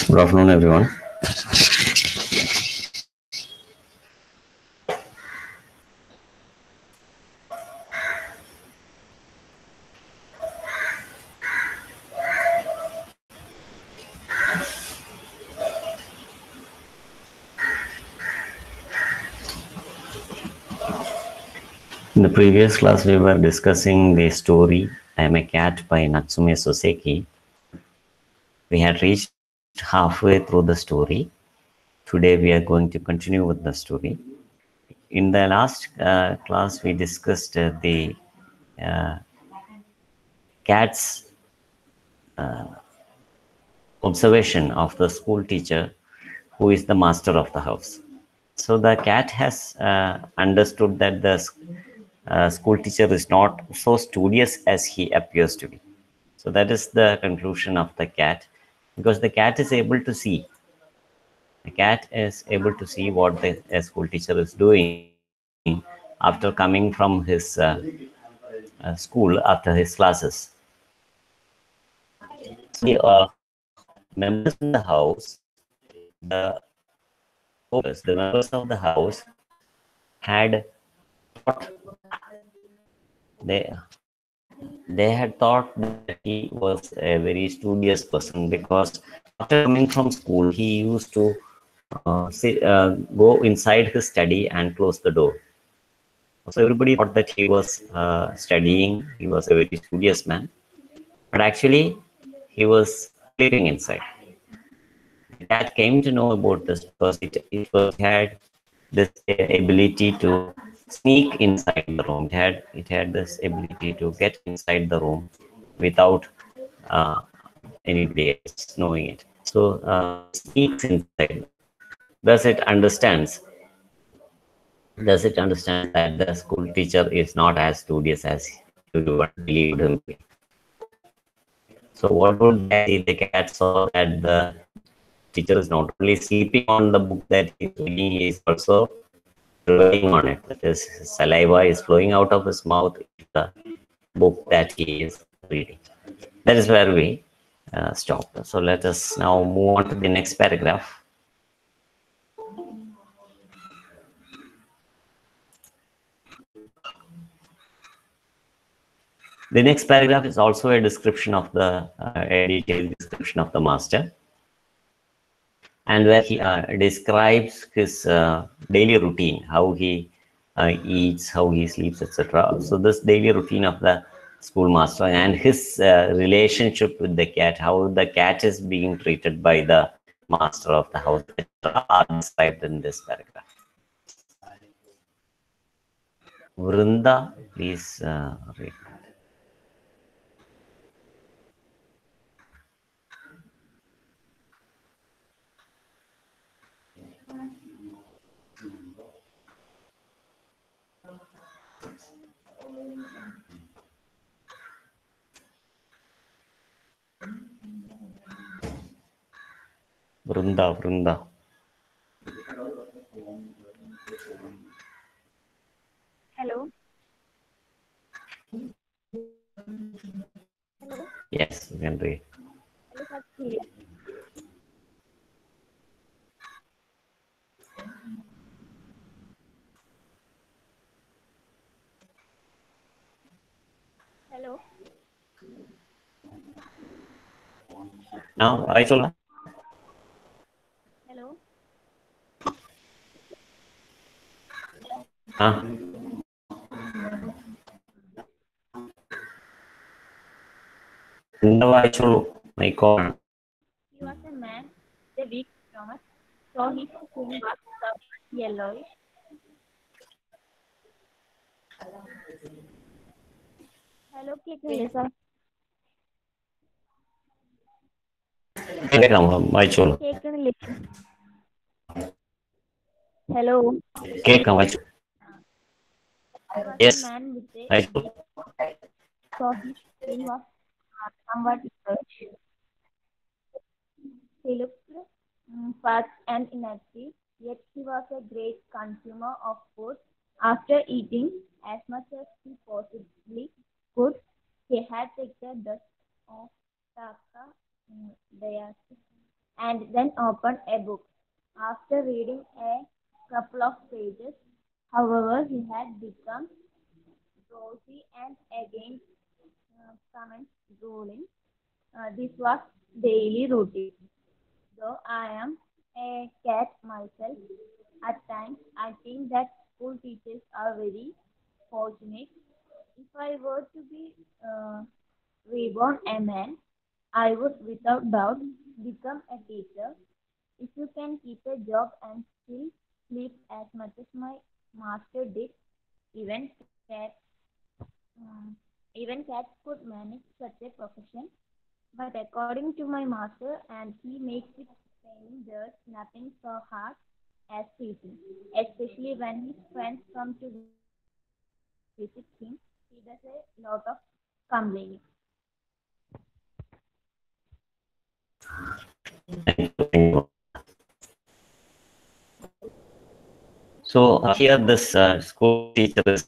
Good afternoon, everyone. In the previous class, we were discussing the story I Am a Cat by Natsume Soseki. We had reached halfway through the story. Today, we are going to continue with the story. In the last class, we discussed the cat's observation of the school teacher who is the master of the house. So the cat has understood that the school teacher is not so studious as he appears to be. So that is the conclusion of the cat, because the cat is able to see. The cat is able to see what the school teacher is doing after coming from his school after his classes. The members in the house, the members of the house had thought they had thought that he was a very studious person, because after coming from school he used to go inside his study and close the door. So everybody thought that he was studying, he was a very studious man, but actually he was sleeping inside. The cat came to know about this because it had this ability to sneak inside the room. It had this ability to get inside the room without uh, anybody else knowing it. So it sneaks inside. Thus it understands. Thus it understands that the school teacher is not as studious as everyone believed him to be. So what would the cat see? The cat saw that the teacher is not only sleeping on the book that he is reading, he is also relying on it. That is, his saliva is flowing out of his mouth in the book that he is reading. That is where we stopped. So let us now move on to the next paragraph. The next paragraph is also a description of a detailed description of the master, and where he describes his daily routine, how he eats, how he sleeps, etc. So this daily routine of the schoolmaster and his relationship with the cat, how the cat is being treated by the master of the house, etc., are described in this paragraph. Vrinda, please read. Vrinda. Hello. Hello. Yes, you can read. Hello, Sakshi. Hello. Now, I told. Hello. Vrinda വായിച്ചോളൂ. Micon. He was a man with a weak stomach, so his skin was somewhat yellowish. Hello, കേൾക്കുന്നില്ലേ sir? കേൾക്കാം, വായിച്ചോളൂ. കേൾക്കുന്നില്ലേ? Hello. കേൾക്കാം, വായിച്ചു. He was Yes, a man with a വായിച്ചോളൂ. weak stomach, so his skin was somewhat yellowish. He looked fat and inactive, yet he was a great consumer of food. After eating as much as he possibly could, he had taken the dust of Taka diet and then opened a book. After reading a couple of pages, however, he had become drowsy and again commenced drooling. This was daily routine. Though I am a cat myself, at times I think that school teachers are very fortunate. If I were to be reborn a man, I would without doubt become a teacher. If you can keep a job and still sleep as much as my master did, even cats, um, even cats could manage such a profession. But according to my master, and he makes it plain, there's nothing so hard as teaching, especially when his friends come to visit him. He does a lot of complaining. Thank you. So here this school teacher is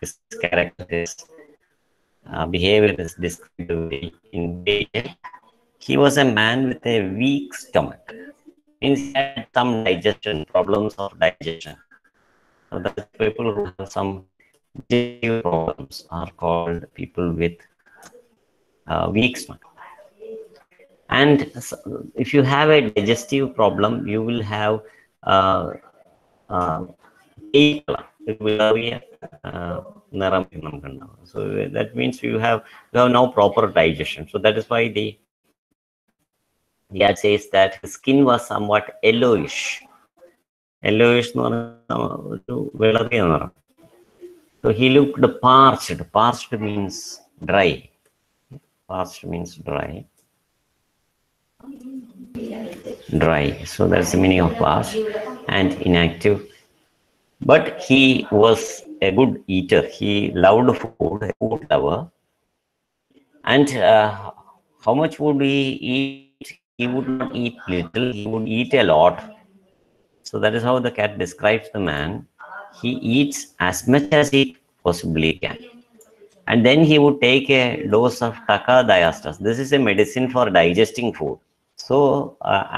his character, his behavior is described in detail. He was a man with a weak stomach. Means he had some digestion problems of digestion. So the people who have some digestive problems are called people with weak stomach. And if you have a digestive problem, you will have uh, uh, pale color. It will be നിറം നമുക്കുണ്ടാവും. So that means you have no proper digestion. So that is why the dad says that his skin was somewhat yellowish. Yellowish എന്ന് പറഞ്ഞാൽ ഒരു വിളറിയ നിറം. So he looked parched. Parched means dry. Parched means dry. Dry. So that's the meaning of parched and inactive. But he was a good eater. He loved food, a food lover. And how much would he eat? He would not eat little, he would eat a lot. So that is how the cat describes the man. He eats as much as he possibly can. And then he would take a dose of taka diastas. This is a medicine for digesting food. So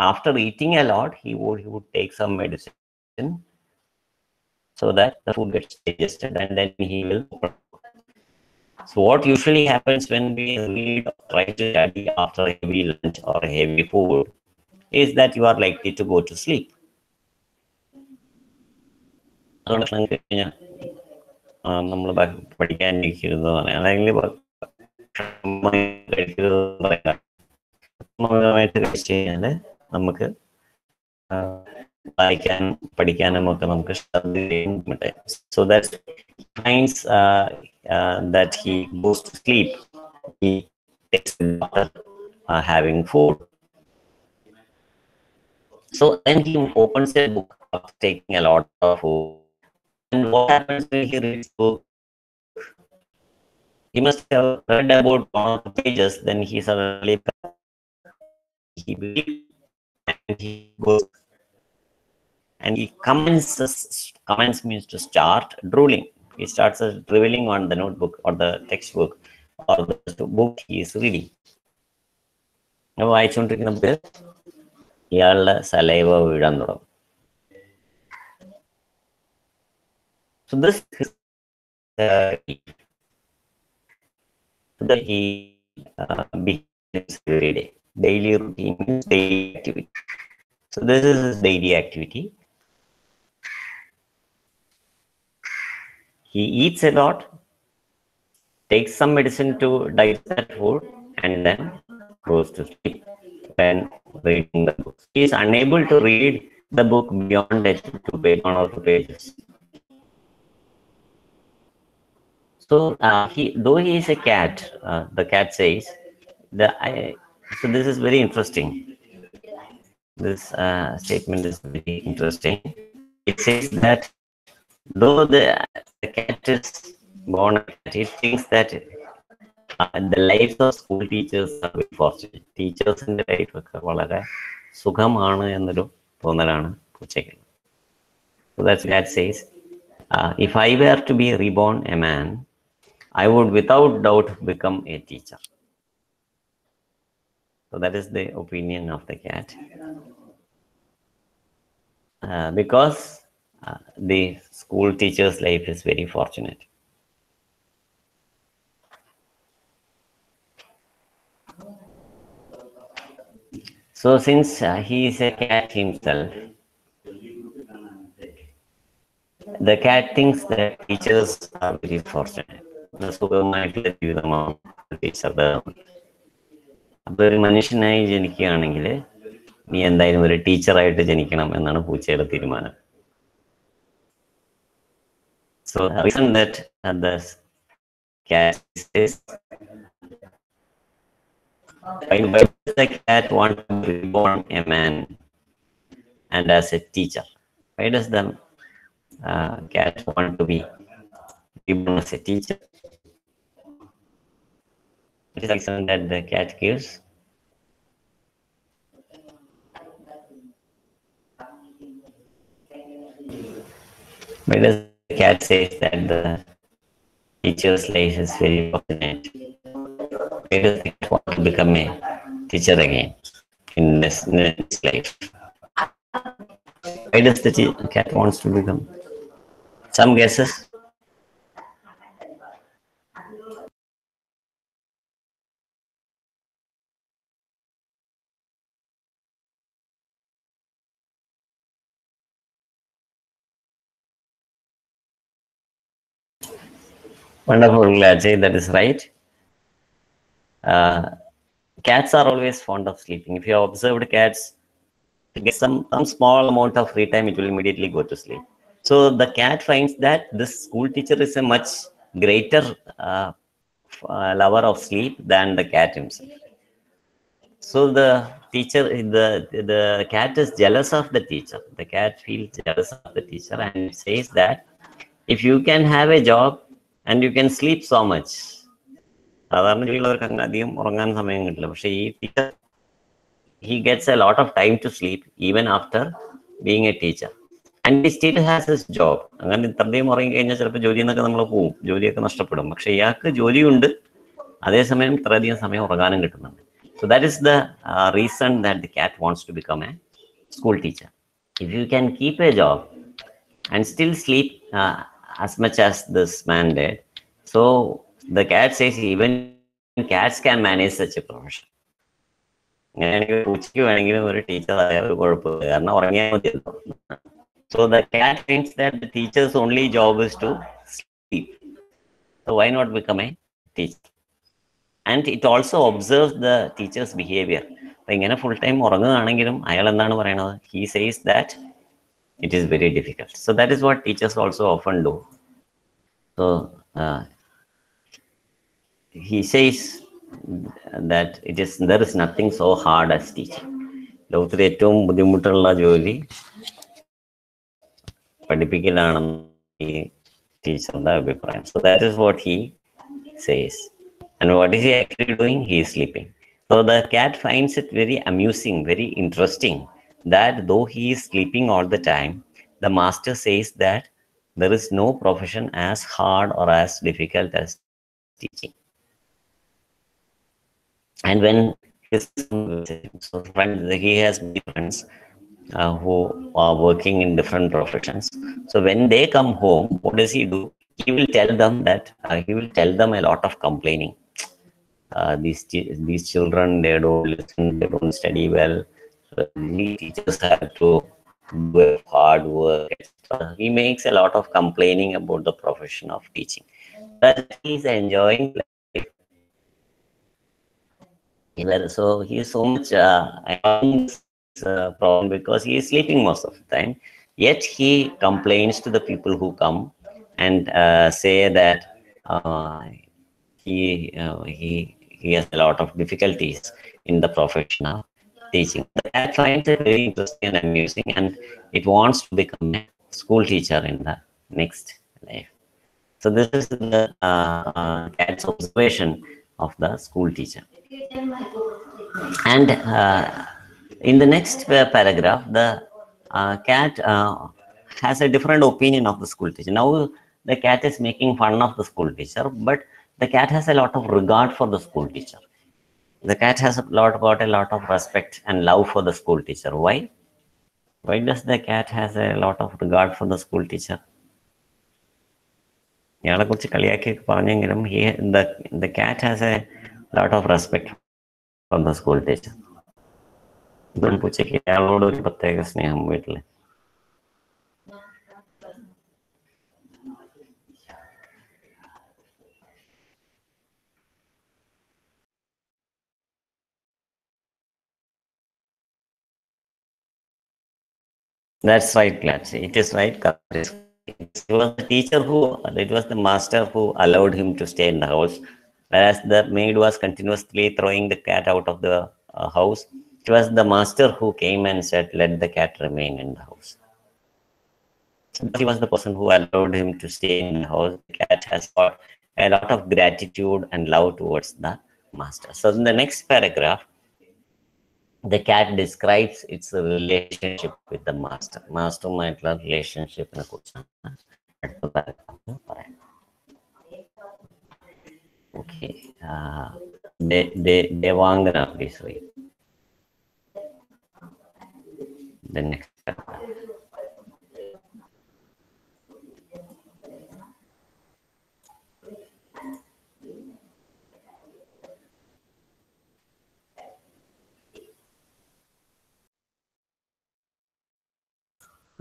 after eating a lot, he would take some medicine so that the food gets digested and then he will open. So what usually happens when we read or try to study after a heavy lunch or a heavy food is that you are likely to go to sleep. നമ്മൾ പഠിക്കാനിരിക്കരുതെന്ന് പറയാം, അല്ലെങ്കിൽ കഴിച്ചു കഴിഞ്ഞാൽ നമുക്ക് വായിക്കാനും പഠിക്കാനും ഒക്കെ നമുക്ക് ശ്രദ്ധ. So that finds that he goes to sleep. He takes after having food. So then he opens a book after taking a lot of food. And what happens when he reads the book? He must have read about one of the pages, then he suddenly he believes and he goes and he commences. Commence means to start drooling. He starts drooling on the notebook or the textbook or the book he is reading. വായിച്ചുകൊണ്ടിരിക്കുന്ന book ഇയാളുടെ saliva വീഴാൻ തുടങ്ങും. So this is that he behaves every day. Daily routine means daily activity. So this is his daily activity. He eats a lot, takes some medicine to digest that food, and then goes to sleep when reading the book. He is unable to read the book beyond one or two pages. So though he is a cat, the cat says, so this is very interesting. This statement is very interesting. It says that though the cat is born a cat, it thinks that the lives of school teachers are very fortunate. Teachers in the life ഒക്കെ വളരെ സുഖമാണ് എന്നൊരു തോന്നലാണ് പൂച്ചയ്ക്ക്. So that's what that says. If I were to be reborn a man, I would without doubt become a teacher. So So that is the opinion of the cat. Because the school teacher's life is very fortunate. So since he is a cat himself, the cat thinks that teachers are very fortunate. സുഖമായിട്ടുള്ള ജീവിതമാണ് ടീച്ചറുടെ. അപ്പൊ ഒരു മനുഷ്യനായി ജനിക്കുകയാണെങ്കിൽ നീ എന്തായാലും ഒരു ടീച്ചറായിട്ട് ജനിക്കണം എന്നാണ് പൂച്ചയുടെ തീരുമാനം. So the reason that the cat says, why does the cat want to be reborn a man and as a teacher? Why does the cat want to be reborn as a teacher? What is the reason that the cat gives? Why does the cat say that the teacher's life is very fortunate? Why does the cat want to become a teacher again in this life? Why does the cat wants to become? Some guesses? Wonderful, Ajay, that is right. Cats are always fond of sleeping. If you have observed cats, to get some small amount of free time, it will immediately go to sleep. So the cat finds that this school teacher is a much greater lover of sleep than the cat himself. So the teacher, the cat is jealous of the teacher. The cat feels jealous of the teacher and it says that if you can have a job and you can sleep so much, സാധാരണ ജോലിയുള്ളവർക്ക് അങ്ങനെ അധികം ഉറങ്ങാൻ സമയം കിട്ടില്ല. പക്ഷെ ഈ teacher, he gets a lot of time to sleep even after being a teacher. And he still has his job. അങ്ങനെ ഇത്രയും ഉറങ്ങി കഴിഞ്ഞാൽ ചിലപ്പോൾ ജോലിയിൽ നിന്നൊക്കെ നമ്മൾ പോവും, ജോലിയൊക്കെ നഷ്ടപ്പെടും. പക്ഷെ ഇയാൾക്ക് ജോലിയുണ്ട്, അതേസമയം ഇത്രയധികം സമയം ഉറങ്ങാനും കിട്ടുന്നുണ്ട്. So that is the reason that the cat wants to become a school teacher. If you can keep a job and still sleep as much as this man did, so the cat says even cats can manage such a profession. അങ്ങനെയാണെങ്കിൽ പൂച്ചയ്ക്ക് വേണമെങ്കിലും ഒരു teacher ആയാൽ ഒരു കുഴപ്പമില്ല, കാരണം ഉറങ്ങിയാൽ മതിയല്ലോ. So the cat thinks that the teacher's only job is to sleep. So why not become a teacher? And it also observes the teacher's behavior. അപ്പൊ ഇങ്ങനെ ഫുൾ ടൈം ഉറങ്ങുകയാണെങ്കിലും അയാൾ എന്താണ് പറയണത്? He says that it is very difficult. So that is what teachers also often do. So he says that there is nothing so hard as teaching. ലോകത്തിലെ ഏറ്റവും ബുദ്ധിമുട്ടുള്ള ജോലി പഠിപ്പിക്കലാണെന്ന് ഈ ടീച്ചറുടെ അഭിപ്രായം. So that is what he says. And what is he actually doing? He is sleeping. So the cat finds it very amusing, very interesting that though he is sleeping all the time, the master says that there is no profession as hard or as difficult as teaching. And when his so friends, he has many friends who are working in different professions. So when they come home, what does he do? He will tell them that he will tell them a lot of complaining. These children, they don't listen, they don't study well. These teachers have to do hard work, etc. He makes a lot of complaining about the profession of teaching. But he is enjoying life. So he is so much enjoying this problem because he is sleeping most of the time. Yet he complains to the people who come and say that he has a lot of difficulties in the profession of teaching. The cat finds it very interesting and amusing, and it wants to become a school teacher in the next life. So this is the cat's observation of the school teacher. And in the next paragraph, the cat has a different opinion of the school teacher. Now the cat is making fun of the school teacher, but the cat has a lot of regard for the school teacher. The cat has got a lot of respect and love for the school teacher. Why? Why does the cat has a lot of regard for the school teacher? ഇയാളെ കുറിച്ച് കളിയാക്കി പറഞ്ഞെങ്കിലും the cat has a lot of respect for the school teacher. ഇതും പൂച്ചയ്ക്ക് ഇയാളോട് ഒരു പ്രത്യേക സ്നേഹം വീട്ടില്. That's right, Clancy. It is right. It was the teacher it was the master who allowed him to stay in the house, whereas the maid was continuously throwing the cat out of the house. It was the master who came and said, "Let the cat remain in the house." So he was the person who allowed him to stay in the house. The cat has got a lot of gratitude and love towards the master. So in the next paragraph, the cat describes its relationship with the master. മാസ്റ്ററുമായിട്ടുള്ള റിലേഷൻഷിപ്പിനെ കുറിച്ചാണ് അടുത്ത പാരഗ്രാഫിൽ പറയുന്നത്. Okay. Devangana, please read the next paragraph.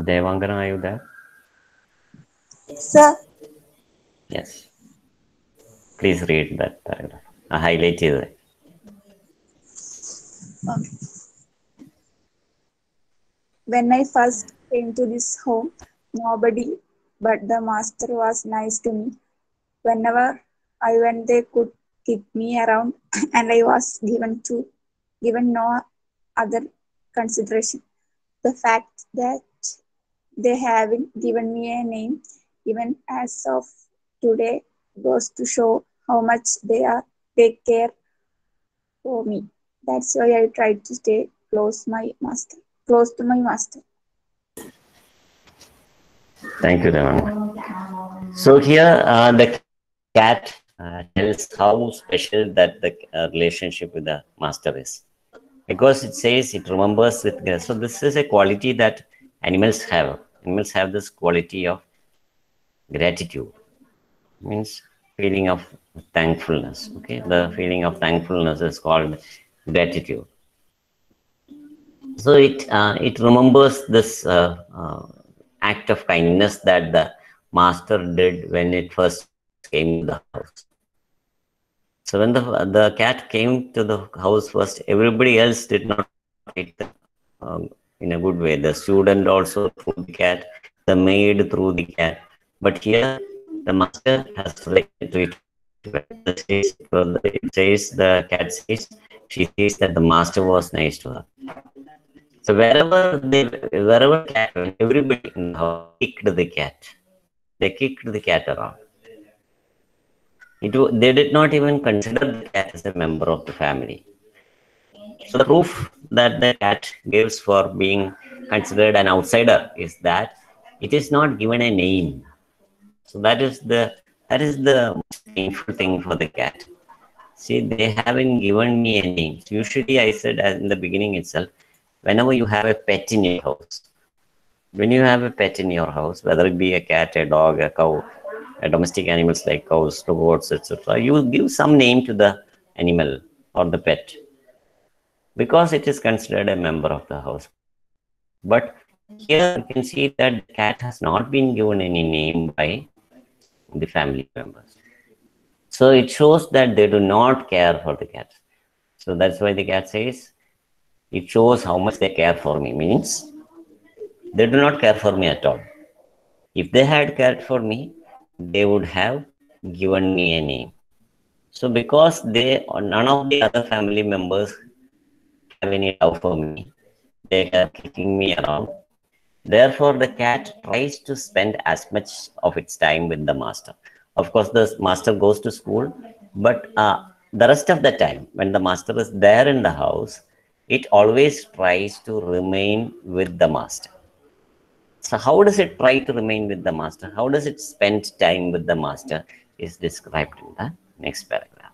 Devangana, are you there? Sir, Yes. Please read that paragraph. Highlight it. when I first came to this home, nobody but the master was nice to me. Whenever I went, they could kick me around, and I was given no other consideration. The fact that they haven't given me a name, even as of today, goes to show how much they care for me. That's why I tried to stay close to my master. Thank you, Devangana. So here the cat tells how special that the relationship with the master is, because it says it remembers with. So this is a quality that animals have. Animals have this quality of gratitude, means feeling of thankfulness. Okay, the feeling of thankfulness is called gratitude. So it remembers this act of kindness that the master did when it first came to the house. So when the cat came to the house first, everybody else did not treat them in a good way. The student also threw the cat, the maid threw the cat. But here the master has treated it well. It says the cat says, she says that the master was nice to her. So wherever the cat went, everybody in the house kicked the cat. They kicked the cat around. They did not even consider the cat as a member of the family. So the proof that the cat gives for being considered an outsider is that it is not given a name. So that is the most painful thing for the cat. See, they haven't given me a name. So usually, I said in the beginning itself, whenever you have a pet in your house, when you have a pet in your house, whether it be a cat, a dog, a cow, a domestic animals like cows, goats, etc., you give some name to the animal or the pet because it is considered a member of the house. But here you can see that the cat has not been given any name by the family members. So it shows that they do not care for the cat. So that's why the cat says, it shows how much they care for me, means they do not care for me at all. If they had cared for me, they would have given me a name. So because none of the other family members have any love for me, they are kicking me around. Therefore, the cat tries to spend as much of its time with the master. Of course, the master goes to school, but the rest of the time, when the master is there in the house, it always tries to remain with the master. So how does it try to remain with the master? How does it spend time with the master is described in the next paragraph.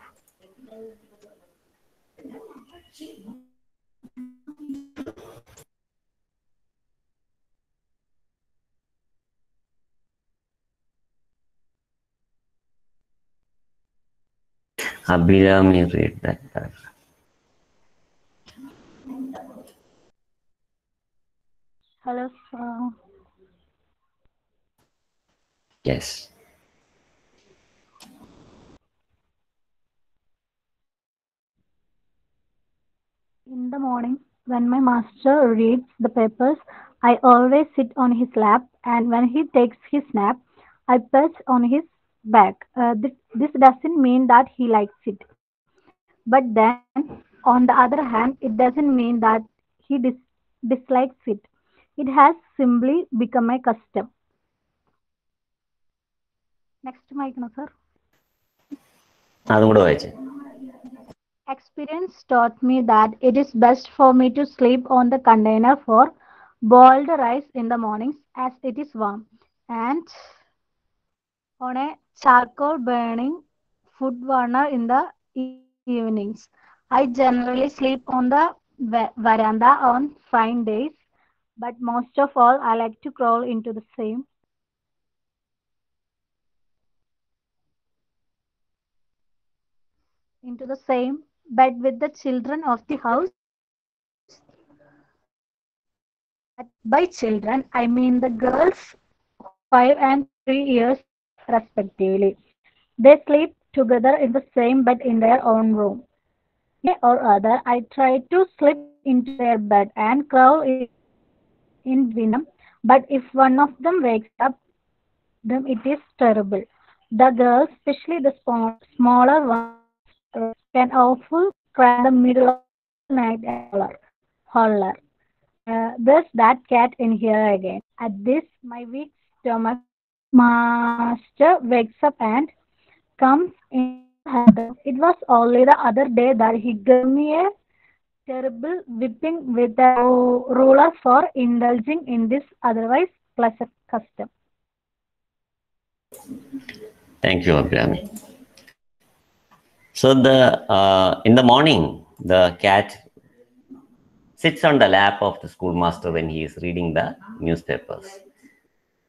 Abhirami, read that paragraph. Hello. Yes. In the morning, when my master reads the papers, I always sit on his lap, and when he takes his nap, I perch on his back. This doesn't mean that he likes it, but then, on the other hand, it doesn't mean that he dislikes it. It has simply become a custom. Next, Mike, no, sir. അതും കൂടെ വായിച്ചേ. Experience taught me that it is best for me to sleep on the container for boiled rice in the mornings as it is warm, and on a charcoal burning food burner in the evenings. I generally sleep on the veranda on fine days, but most of all, I like to crawl into the same bed with the children of the house. By children, I mean the girls 5 and 3 years respectively. They sleep together in the same bed in their own room. One day or other, I try to slip into their bed and crawl in between them. But if one of them wakes up, then it is terrible. The girls, especially the smaller ones, can awful cry in the middle of the night and holler. There's that cat in here again. At this, my weak stomach master wakes up and comes in to help them. It was only the other day that he gave me a terrible whipping with a ruler for indulging in this otherwise pleasant custom. Thank you, Abhirami. So in the morning, the cat sits on the lap of the schoolmaster when he is reading the newspapers.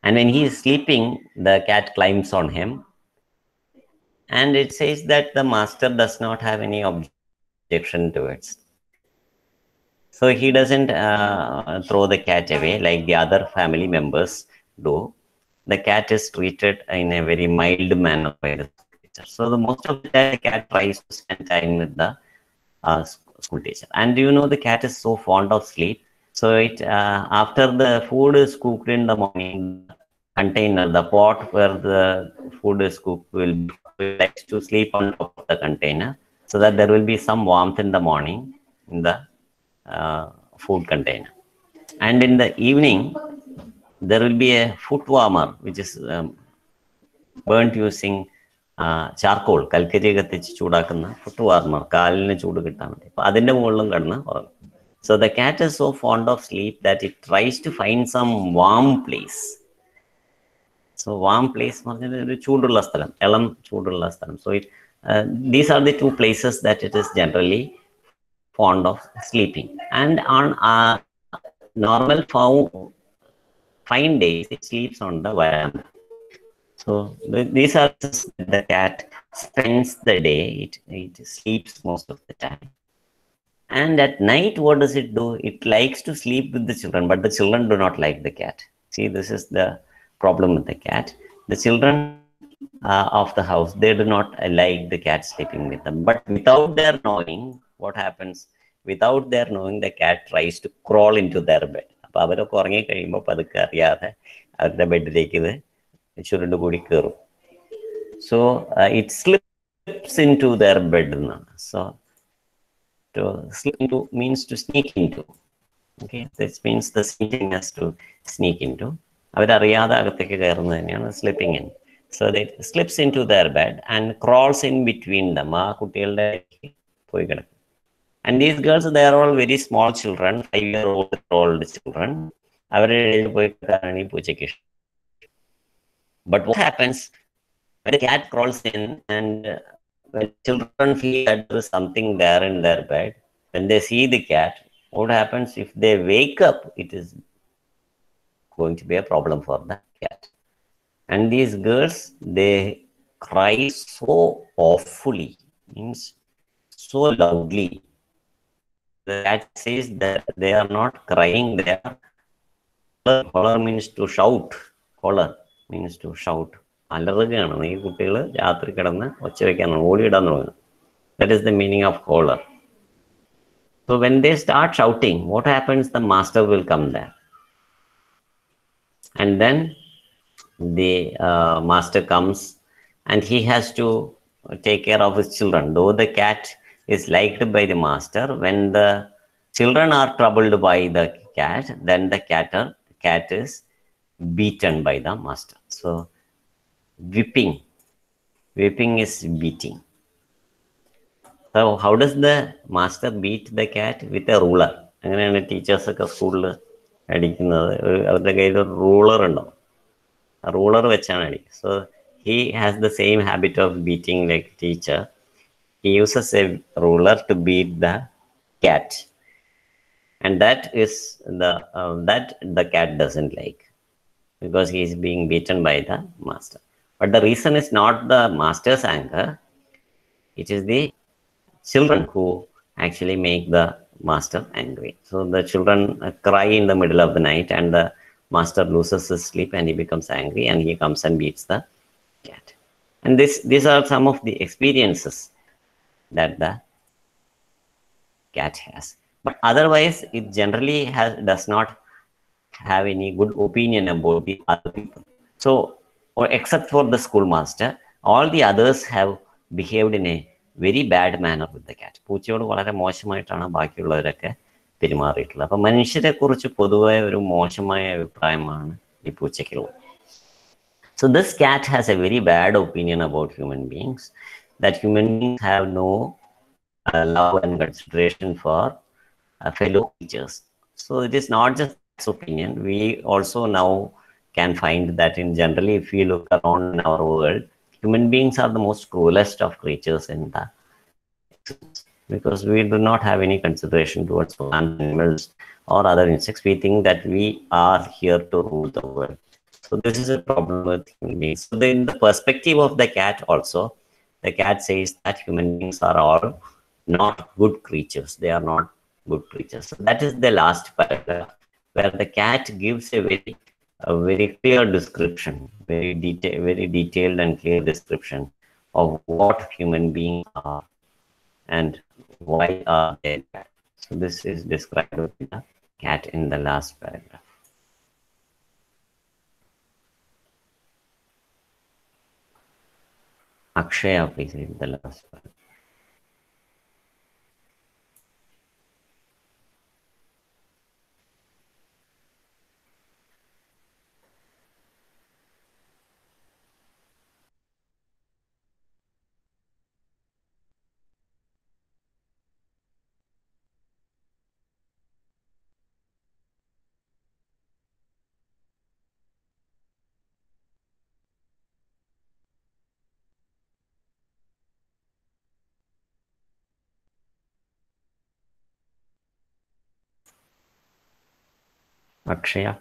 And when he is sleeping, the cat climbs on him. And it says that the master does not have any objection to it. So he doesn't throw the cat away like the other family members do. The cat is treated in a very mild manner by the school teacher. So the most of the time, the cat tries to spend time with the school teacher. And you know, the cat is so fond of sleep. So after the food is cooked in the morning, the container, the pot where the food is cooked will likes to sleep on top of the container so that there will be some warmth in the morning in the food container. And in the evening, there will be a foot warmer which is burnt using charcoal. കൽക്കരി കത്തിച്ച് ചൂടാക്കുന്ന foot warmer, കാലിന് ചൂട് കിട്ടാൻ വേണ്ടി. അപ്പൊ അതിന്റെ മുകളിലും കിടന്ന് ഉറങ്ങും. So the cat is so fond of sleep that it tries to find some warm place. So warm place പറഞ്ഞാൽ ഒരു ചൂടുള്ള സ്ഥലം, ഇളം ചൂടുള്ള സ്ഥലം. So these are the two places that it is generally fond of sleeping. And on normal fine days, it sleeps on the veranda. So these are the cat spends the day. It sleeps most of the time. And at night, what does it do? It likes to sleep with the children, but the children do not like the cat. See, this is the problem with the cat. The children of the house, they do not like the cat sleeping with them. But without their knowing, what happens? Without their knowing, the cat tries to crawl into their bed. അപ്പോൾ അവരൊക്കെ ഉറങ്ങി കഴിയുമ്പോൾ പതുക്കെ അറിയാതെ അവരുടെ ബെഡിലേക്ക് ഇത് ചുരുണ്ട് കൂടി കയറും. So it slips into their bed. So to slip into means to sneak into. Okay, this means the sneakiness to sneak into. അവരറിയാതെ അകത്തേക്ക് കയറുന്നത് തന്നെയാണ് slipping in. So they slips into their bed and crawls in between them. ആ കുട്ടികളുടെ പോയി കിടക്കും. And these girls, they are all very small children, 5-year-old children. അവരുടെ ഇടയിൽ പോയി കിടക്കാനാണ് ഈ പൂച്ചയ്ക്ക് ഇഷ്ടം. But what happens when the cat crawls in and when children feel that there is something there in their bed, when they see the cat, what happens if they wake up? It is going to be a problem for the cat. And these girls, they cry so awfully, means so loudly. The cat says that they are not crying, they are hollering. Holler means to shout. Holler means to shout. അലറുകയാണ് ഈ കുട്ടികൾ രാത്രി കിടന്ന് ഒച്ച വയ്ക്കാൻ ഓടിയിടാൻ തുടങ്ങും. That is the meaning of holler. So when they start shouting, what happens? The master will come there. And then the master comes and he has to take care of his children. Though the cat is liked by the master, when the children are troubled by the cat, then the cat is beaten by the master. So whipping is beating. So how does the master beat the cat? With a ruler. അങ്ങനെയാണ് teachers ഒക്കെ സ്കൂളിൽ അടിക്കുന്നത്. അവരുടെ കയ്യിൽ ഒരു ruler ഉണ്ടാവും. Ruler vechana. So he has the same habit of beating like teacher. He uses a ruler to beat the cat, and that is that the cat doesn't like, because he is being beaten by the master. But the reason is not the master's anger, it is the children who actually make the master angry. So the children cry in the middle of the night, and the master loses his sleep and he becomes angry and he comes and beats the cat. And these are some of the experiences that the cat has. But otherwise, it generally does not have any good opinion about the other people. So, or except for the schoolmaster, all the others have behaved in a very bad manner with the cat. പൂച്ചയോട് വളരെ മോശമായിട്ടാണ് ബാക്കിയുള്ളവരൊക്കെ പെരുമാറിയിട്ടുള്ളത്. അപ്പം മനുഷ്യരെ കുറിച്ച് പൊതുവായ ഒരു മോശമായ അഭിപ്രായമാണ് ഈ പൂച്ചയ്ക്കുള്ളത്. So this cat has a very bad opinion about human beings, that human beings have no love and consideration for fellow creatures. So it is not just its opinion. We also now can find that in generally, if we look around in our world, human beings are the most cruelest of creatures in the existence, because we do not have any consideration towards plants, animals, or other insects. We think that we are here to rule the world. So this is a problem with human beings. So in the perspective of the cat also, the cat says that human beings are all not good creatures. They are not good creatures. So that is the last paragraph, where the cat gives a very clear description, very detailed and clear description of what human beings are and why are they bad. So this is described with the cat in the last paragraph. Akshaya, please read the last paragraph. Akshaya.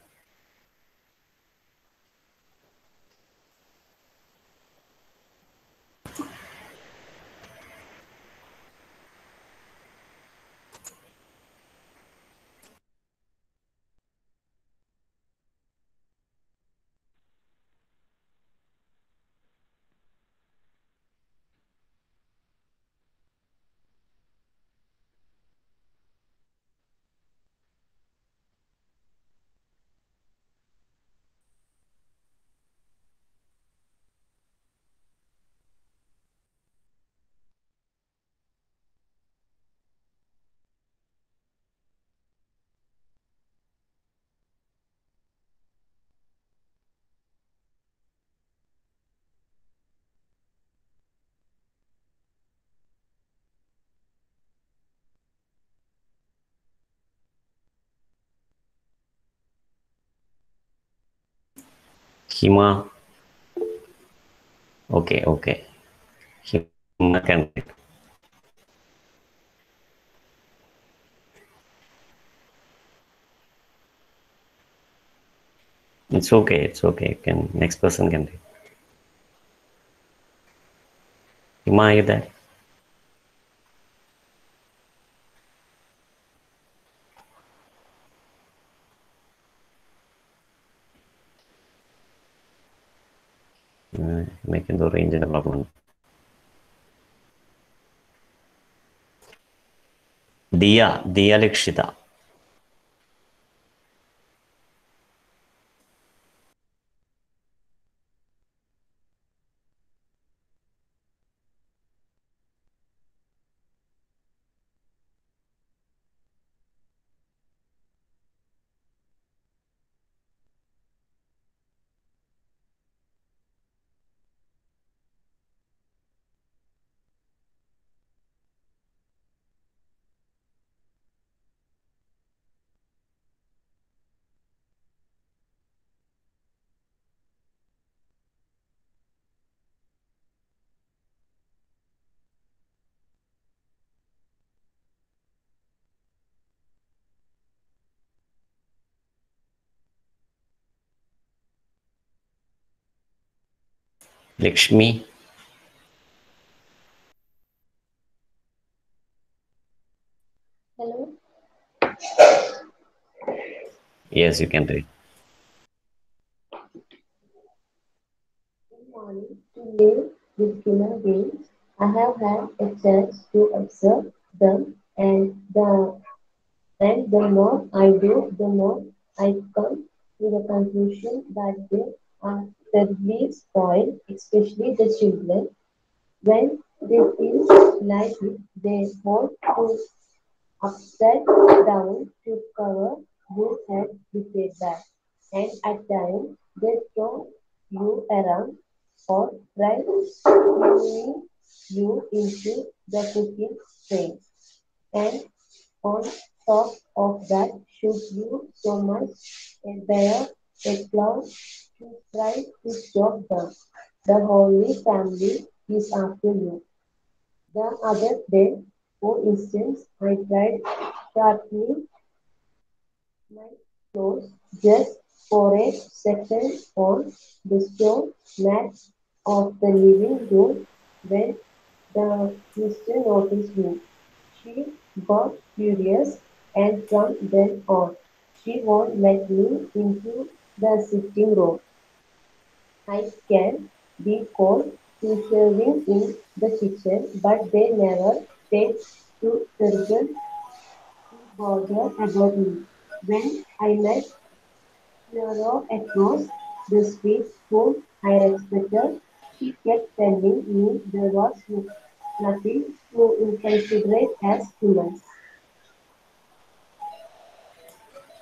Hima. Okay. Hima can read. It's okay. It's okay. Can next person can read. Ima, are you there? Making the range development. Dia Likshita. Lakshmi. Hello. Yes, you can read. Good morning. To live with human beings, I have had a chance to observe them, and the more I do, the more I come to the conclusion that they are terribly spoiled, especially the children. When they feel like it, they want to upside down to cover your head with a bag, and at times they throw you around or try pulling you into the cooking train. And on top of that, should you so much bear a cloud to try to stop them, the Holy Family is after you. The other day, for instance, I tried sharpening my clothes just for a second on the stone mat of the living room when the sister noticed me. She got furious, and from then on, she won't let me into the sitting room. I can be called to serving in the kitchen, but they never take to terrible to bother about me. When I met Flora across the street, whom I respected, she kept telling me there was nothing so inconsiderate as humans.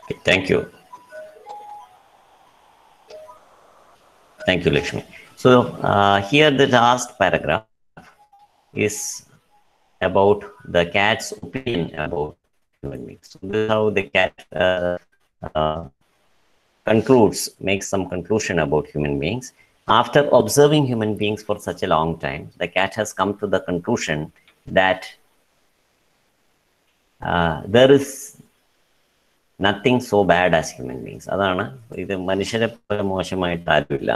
Okay, thank you. Thank you, Lakshmi. So here the last paragraph is about the cat's opinion about human beings. So this is how the cat uh, concludes, makes some conclusion about human beings. After observing human beings for such a long time, the cat has come to the conclusion that there is nothing so bad as human beings. അതാണ് ഇത് മനുഷ്യരെ പോലെ മോശമായിട്ട് ആരുമില്ല.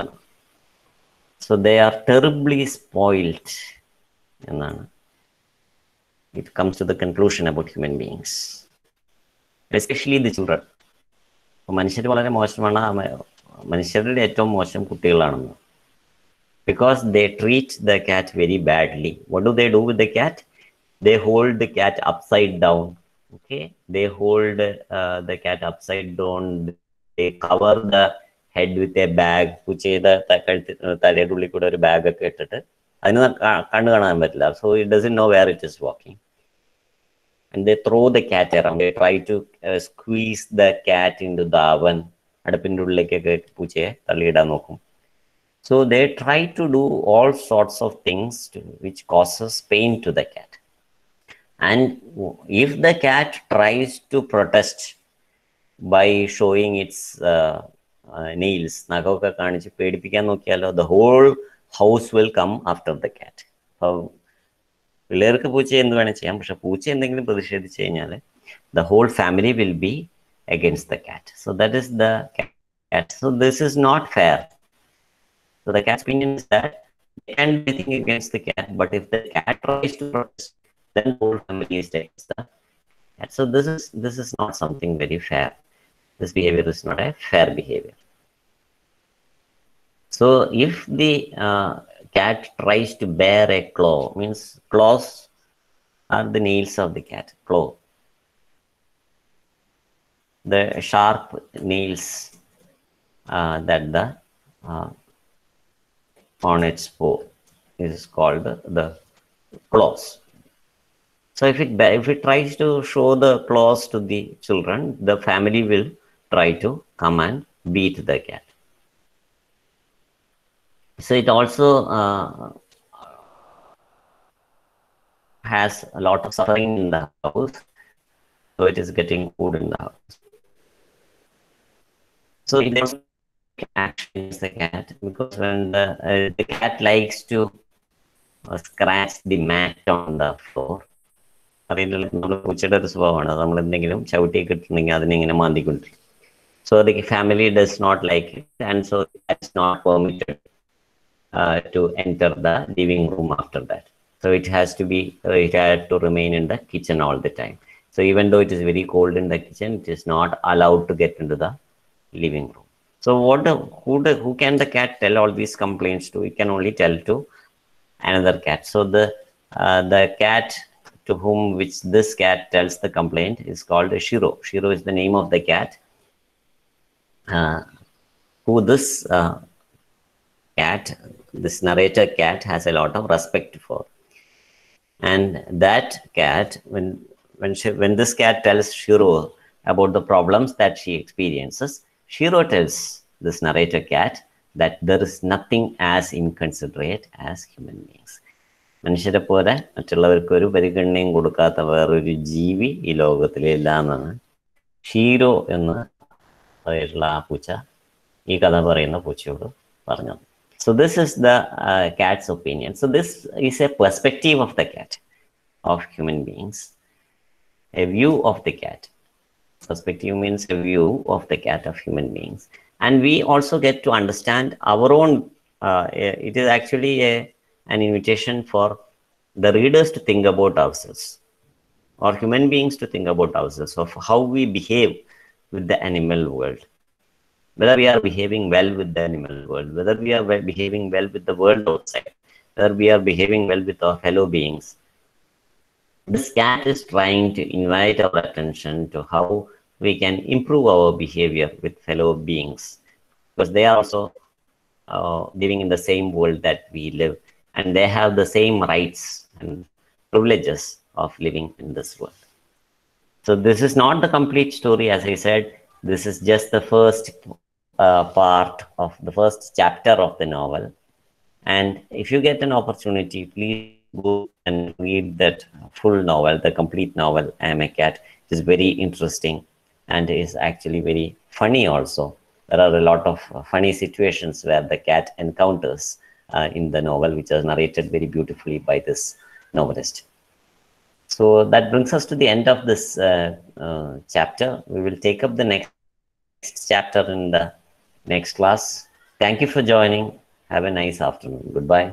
So they are terribly spoiled എന്നാണ്. It comes to the conclusion about human beings, especially the children. മനുഷ്യർ വളരെ മോശമാണ്, മനുഷ്യരുടെ ഏറ്റവും മോശം കുട്ടികളാണെന്ന്. Because they treat the cat very badly. What do they do with the cat? They hold the cat upside down. Okay, they hold the cat upside down. They cover the head with a bag. പൂച്ചയുടെ തലയുടെ ഉള്ളിൽ കൂടെ ഒരു bag ഒക്കെ ഇട്ടിട്ട് അതിന് കണ്ണു കാണാൻ പറ്റില്ല. So it doesn't know where it is walking. And they throw the cat around. They try to squeeze the cat into the oven. അടുപ്പിൻ്റെ ഉള്ളിലേക്കൊക്കെ പൂച്ചയെ തള്ളിയിടാൻ നോക്കും. So they try to do all sorts of things which causes pain to the cat. And if the cat tries to protest by showing its nails, നഖമൊക്കെ കാണിച്ച് പേടിപ്പിക്കാൻ നോക്കിയാലോ, the whole house will come after the cat. പിള്ളേർക്ക് പൂച്ച എന്ത് വേണേൽ ചെയ്യാം, പക്ഷെ പൂച്ച എന്തെങ്കിലും പ്രതിഷേധിച്ചു കഴിഞ്ഞാൽ the whole family will be against the cat. So that is the cat's cat. So this is not fair. So the cat's opinion is that they can do anything against the cat, but if the cat tries to protest, then the whole family is against the cat. So this is not something very fair. This behavior is not a fair behavior. So if the cat tries to bear a claw, means claws are the nails of the cat, claw. The sharp nails that the on its paw is called the claws. So if it tries to show the claws to the children, the family will try to come and beat the cat. So it also has a lot of suffering in the house. So it is getting food in the house. So it also action against the cat, because when the cat likes to scratch the mat on the floor. അറിയില്ല, നമ്മൾ പൂച്ചയുടെ ഒരു സ്വഭാവമാണ്, നമ്മൾ എന്തെങ്കിലും ചവിട്ടിയൊക്കെ ഇട്ടുണ്ടെങ്കിൽ അതിനെ ഇങ്ങനെ മാന്തിക്കൊണ്ടിരിക്കും. So the family does not like it, and so it's not permitted to enter the living room after that. So it had to remain in the kitchen all the time. So even though it is very cold in the kitchen, it is not allowed to get into the living room. So who can the cat tell all these complaints to? It can only tell to another cat. So the cat to whom which this cat tells the complaint is called Shiro. Shiro is the name of the cat who this narrator cat has a lot of respect for. And that cat, when this cat tells Shiro about the problems that she experiences, Shiro tells this narrator cat that there is nothing as inconsiderate as human beings. മനുഷ്യരെ പോലെ മറ്റുള്ളവർക്ക് ഒരു പരിഗണനയും കൊടുക്കാത്ത വേറൊരു ജീവി ഈ ലോകത്തിലില്ല എന്നാണ് ഷീരോ എന്ന് പറയുന്ന ആ പൂച്ച ഈ കഥ പറയുന്ന പൂച്ചയോട് പറഞ്ഞത്. So this is the cat's opinion. So this is a perspective of the cat, of human beings, a view of the cat. Perspective means a view of the cat of human beings. And we also get to understand our own, it is actually an invitation for the readers to think about ourselves, or human beings to think about ourselves, of how we behave with the animal world. Whether we are behaving well with the animal world, whether we are behaving well with the world outside, whether we are behaving well with our fellow beings. This cat is trying to invite our attention to how we can improve our behavior with fellow beings, because they are also living in the same world that we live, and they have the same rights and privileges of living in this world. So this is not the complete story. As I said, this is just the first part of the first chapter of the novel. And if you get an opportunity, please go and read that full novel, the complete novel, I Am a Cat. It is very interesting and is actually very funny also. There are a lot of funny situations where the cat encounters in the novel, which is narrated very beautifully by this novelist. So that brings us to the end of this chapter. We will take up the next chapter in the next class. Thank you for joining. Have a nice afternoon. Goodbye.